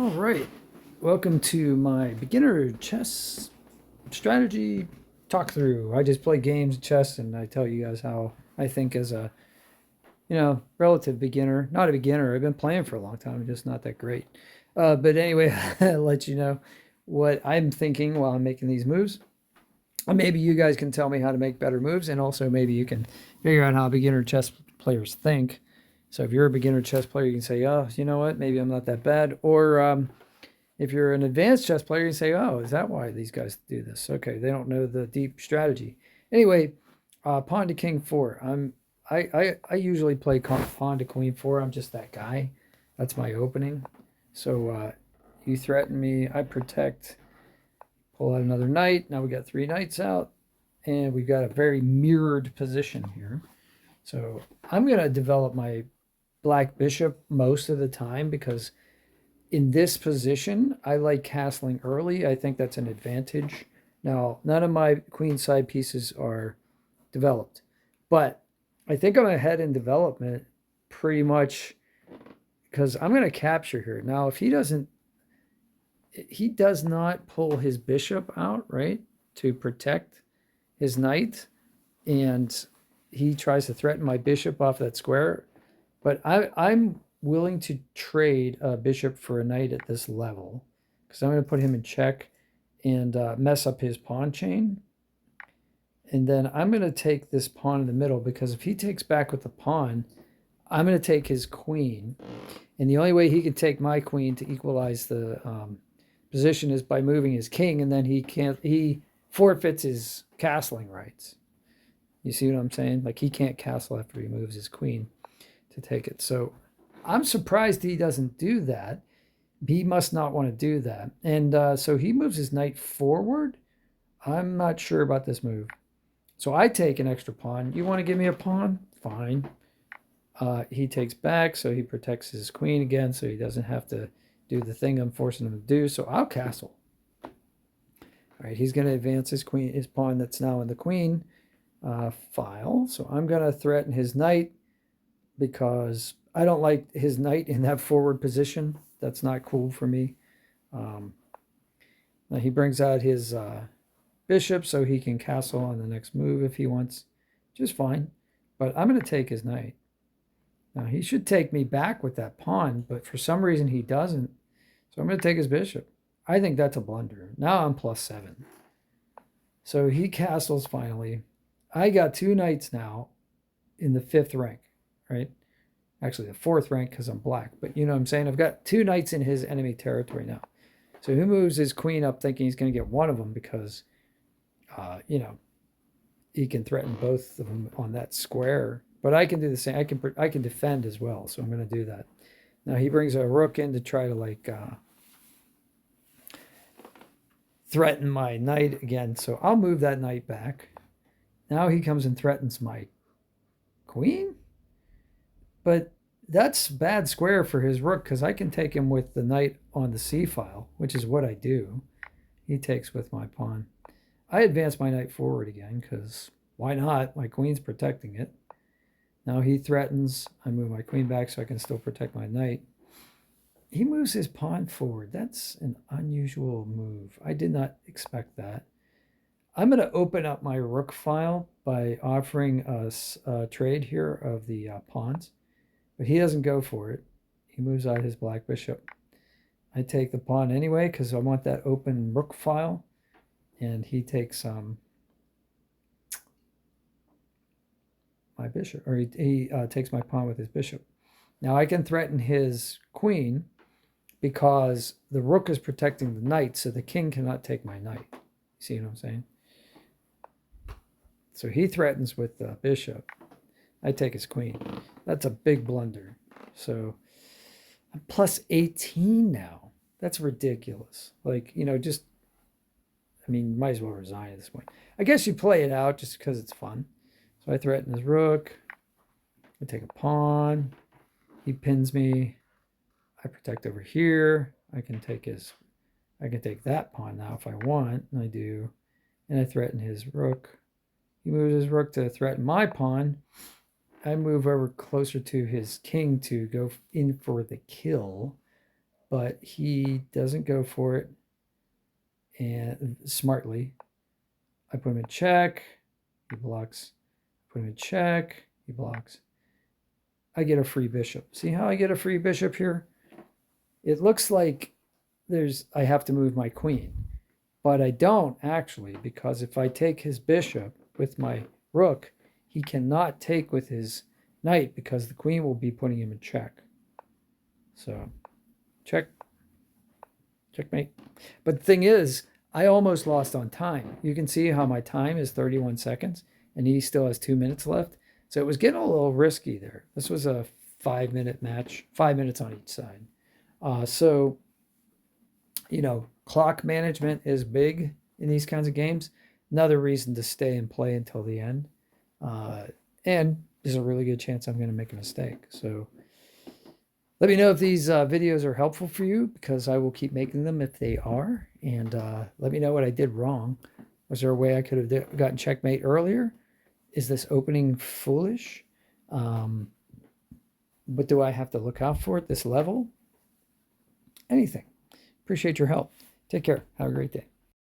All right. Welcome to my beginner chess strategy talk through. I just play games of chess and I tell you guys how I think as a, relative beginner. Not a beginner. I've been playing for a long time. I'm just not that great. But anyway, I'll let you know what I'm thinking while I'm making these moves. Maybe you guys can tell me how to make better moves, and also maybe you can figure out how beginner chess players think. So if you're a beginner chess player, you can say, "Oh, you know what? Maybe I'm not that bad." Or if you're an advanced chess player, you say, "Oh, is that why these guys do this?" Okay, they don't know the deep strategy. Anyway, pawn to king four. I usually play pawn to queen four. I'm just that guy. That's my opening. So you threaten me, I protect. Pull out another knight. Now we got three knights out, and we've got a very mirrored position here. So I'm going to develop my black bishop most of the time because in this position, I like castling early. I think that's an advantage. Now, none of my queen side pieces are developed, but I think I'm ahead in development pretty much because I'm going to capture here. Now, if he does not pull his bishop out, right, to protect his knight, and he tries to threaten my bishop off that square. But I'm willing to trade a bishop for a knight at this level because I'm going to put him in check and mess up his pawn chain. And then I'm going to take this pawn in the middle because if he takes back with the pawn, I'm going to take his queen. And the only way he can take my queen to equalize the position is by moving his king, and then he forfeits his castling rights. You see what I'm saying? Like he can't castle after he moves his queen to take it. So I'm surprised he doesn't do that. He must not want to do that. And so he moves his knight forward. I'm not sure about this move. So I take an extra pawn. You want to give me a pawn? Fine. He takes back, so he protects his queen again, so he doesn't have to do the thing I'm forcing him to do. So I'll castle. All right, he's going to advance his pawn that's now in the queen file. So I'm going to threaten his knight because I don't like his knight in that forward position. That's not cool for me. Now he brings out his bishop so he can castle on the next move if he wants, just fine. But I'm going to take his knight. Now he should take me back with that pawn, but for some reason he doesn't. So I'm going to take his bishop. I think that's a blunder. Now I'm +7. So he castles finally. I got two knights now in the 5th rank, right? Actually, the 4th rank because I'm black. But you know what I'm saying? I've got two knights in his enemy territory now. So he moves his queen up thinking he's going to get one of them because, he can threaten both of them on that square. But I can do the same. I can defend as well. So I'm going to do that. Now he brings a rook in to try to threaten my knight again. So I'll move that knight back. Now he comes and threatens my queen. But that's bad square for his rook because I can take him with the knight on the c file, which is what I do. He takes with my pawn. I advance my knight forward again because why not? My queen's protecting it. Now he threatens. I move my queen back so I can still protect my knight. He moves his pawn forward. That's an unusual move. I did not expect that. I'm going to open up my rook file by offering us a trade here of the pawns. But he doesn't go for it. He moves out his black bishop. I take the pawn anyway because I want that open rook file. And he takes my bishop, or he takes my pawn with his bishop. Now I can threaten his queen because the rook is protecting the knight, so the king cannot take my knight. You see what I'm saying? So he threatens with the bishop. I take his queen. That's a big blunder. So I'm +18 now. That's ridiculous. Like, might as well resign at this point. I guess you play it out just because it's fun. So I threaten his rook. I take a pawn. He pins me. I protect over here. I can take that pawn now if I want, and I do. And I threaten his rook. He moves his rook to threaten my pawn. I move over closer to his king to go in for the kill. but he doesn't go for it and smartly. I put him in check, he blocks. Put him in check, he blocks. I get a free bishop. See how I get a free bishop here? It looks like I have to move my queen, but I don't actually, because if I take his bishop with my rook, he cannot take with his knight because the queen will be putting him in check. So check, checkmate. But the thing is, I almost lost on time. You can see how my time is 31 seconds and he still has 2 minutes left. So it was getting a little risky there. This was a 5-minute match, 5 minutes on each side. So, clock management is big in these kinds of games. Another reason to stay and play until the end. And there's a really good chance I'm going to make a mistake. So let me know if these videos are helpful for you, because I will keep making them if they are. And let me know what I did wrong. Was there a way I could have gotten checkmate earlier? Is this opening foolish? What do I have to look out for at this level? Anything. Appreciate your help. Take care. Have a great day.